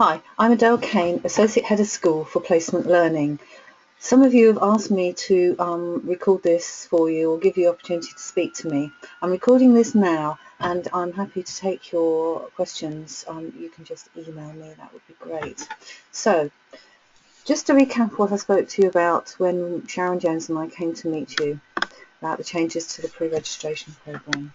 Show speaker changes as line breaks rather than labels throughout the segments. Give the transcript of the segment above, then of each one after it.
Hi, I'm Adele Kane, Associate Head of School for Placement Learning. Some of you have asked me to record this for you or give you the opportunity to speak to me. I'm recording this now and I'm happy to take your questions. You can just email me, that would be great. So, just to recap what I spoke to you about when Sharon Jones and I came to meet you about the changes to the pre-registration programme.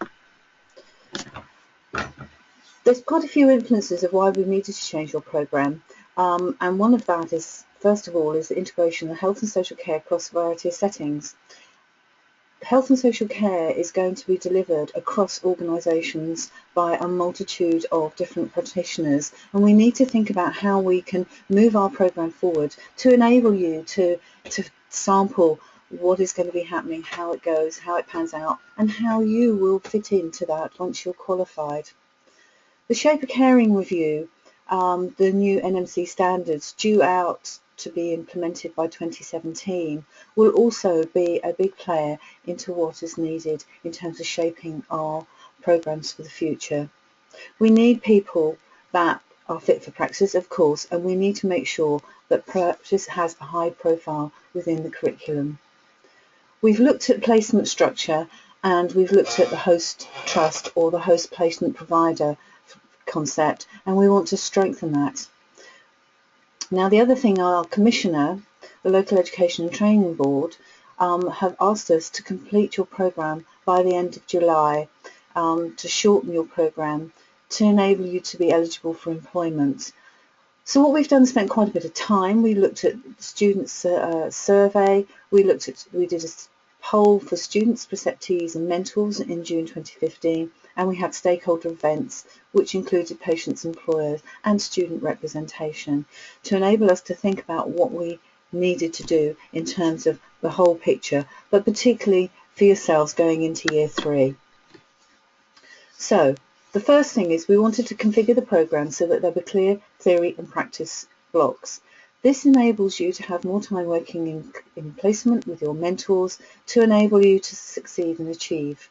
There's quite a few influences of why we needed to change your programme, and one of that is, first of all, is the integration of health and social care across a variety of settings. Health and social care is going to be delivered across organisations by a multitude of different practitioners, and we need to think about how we can move our programme forward to enable you to sample what is going to be happening, how it goes, how it pans out, and how you will fit into that once you're qualified. The Shape of Caring review, the new NMC standards due out to be implemented by 2017, will also be a big player into what is needed in terms of shaping our programmes for the future. We need people that are fit for practice, of course, and we need to make sure that practice has a high profile within the curriculum. We've looked at placement structure and we've looked at the host trust or the host placement provider concept, and we want to strengthen that. Now, the other thing, our commissioner, the Local Education and Training Board, have asked us to complete your programme by the end of July, to shorten your programme to enable you to be eligible for employment. So what we've done is spent quite a bit of time. We looked at students' survey, we did a poll for students, preceptees and mentors in June 2015, and we had stakeholder events which included patients, employers and student representation to enable us to think about what we needed to do in terms of the whole picture, but particularly for yourselves going into year 3. So the first thing is we wanted to configure the programme so that there were clear theory and practice blocks. This enables you to have more time working in placement with your mentors to enable you to succeed and achieve.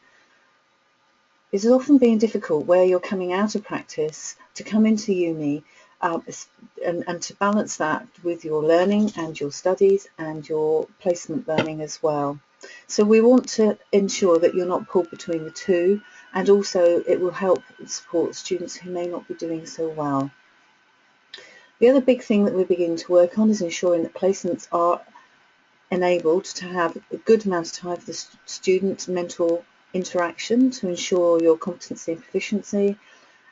It has often been difficult where you're coming out of practice to come into uni and to balance that with your learning and your studies and your placement learning as well. So we want to ensure that you're not pulled between the two, and also it will help support students who may not be doing so well. The other big thing that we're beginning to work on is ensuring that placements are enabled to have a good amount of time for the student-mentor interaction to ensure your competency and proficiency,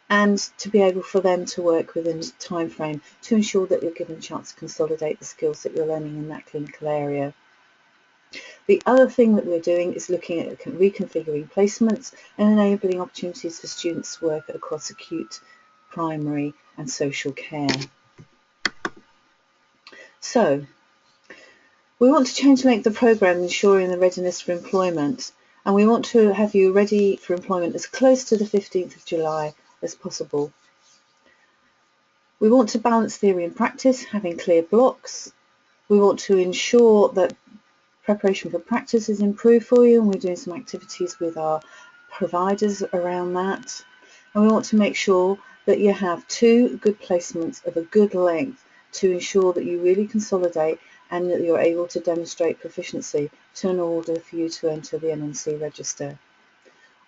and to be able for them to work within a time frame to ensure that you're given a chance to consolidate the skills that you're learning in that clinical area. The other thing that we're doing is looking at reconfiguring placements and enabling opportunities for students to work across acute, primary and social care. So, we want to change the length of the programme, ensuring the readiness for employment, and we want to have you ready for employment as close to the 15th of July as possible. We want to balance theory and practice, having clear blocks. We want to ensure that preparation for practice is improved for you, and we're doing some activities with our providers around that. And we want to make sure that you have 2 good placements of a good length to ensure that you really consolidate and that you're able to demonstrate proficiency in order for you to enter the NMC register.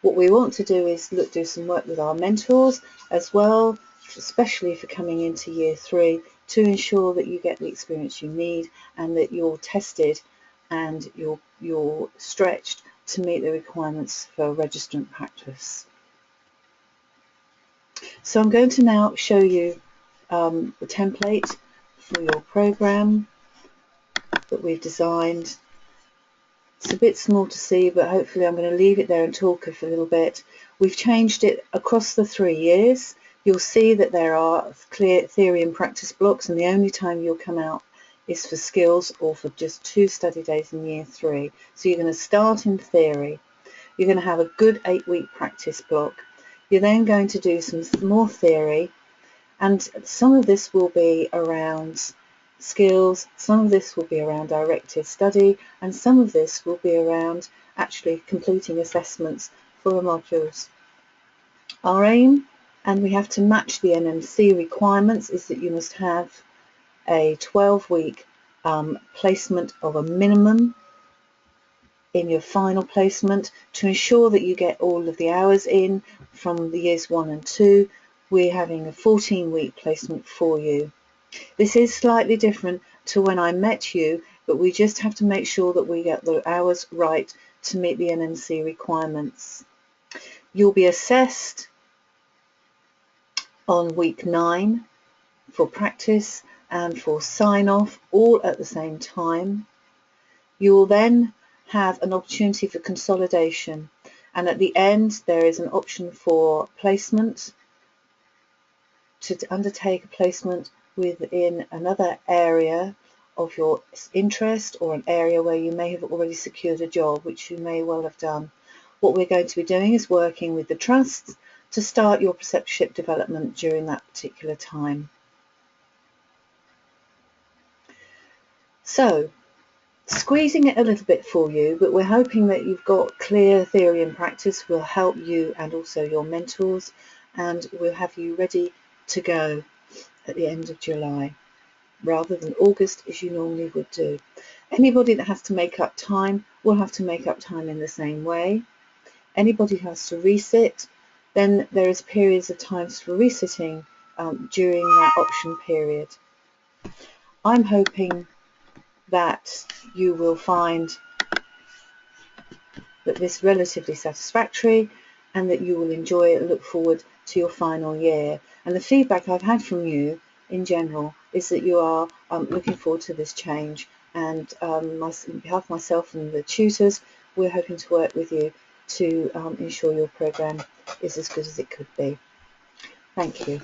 What we want to do is do some work with our mentors as well, especially if you're coming into year 3, to ensure that you get the experience you need and that you're tested and you're stretched to meet the requirements for registrant practice. So I'm going to now show you the template for your programme that we've designed. It's a bit small to see, but hopefully I'm going to leave it there and talk for a little bit. We've changed it across the 3 years. You'll see that there are clear theory and practice blocks, and the only time you'll come out is for skills or for just 2 study days in year 3. So you're going to start in theory. You're going to have a good 8-week practice block. You're then going to do some more theory, and some of this will be around skills, some of this will be around directed study, and some of this will be around actually completing assessments for the modules. Our aim and we have to match the NMC requirements, is that you must have a 12-week placement of a minimum in your final placement. To ensure that you get all of the hours in from the years 1 and 2, we're having a 14-week placement for you. This is slightly different to when I met you, but we just have to make sure that we get the hours right to meet the NMC requirements. You'll be assessed on week 9 for practice and for sign-off, all at the same time. You will then have an opportunity for consolidation, and at the end there is an option for placement, to undertake a placement within another area of your interest, or an area where you may have already secured a job, which you may well have done. What we're going to be doing is working with the trusts to start your preceptorship development during that particular time. So, squeezing it a little bit for you, but we're hoping that you've got clear theory and practice will help you and also your mentors, and we'll have you ready to go at the end of July rather than August as you normally would do. Anybody that has to make up time will have to make up time in the same way. Anybody who has to resit, then there is periods of times for resitting during that option period. I'm hoping that you will find that this is relatively satisfactory and that you will enjoy it and look forward to your final year. And the feedback I've had from you in general is that you are looking forward to this change, and on behalf of myself and the tutors, we're hoping to work with you to ensure your programme is as good as it could be. Thank you.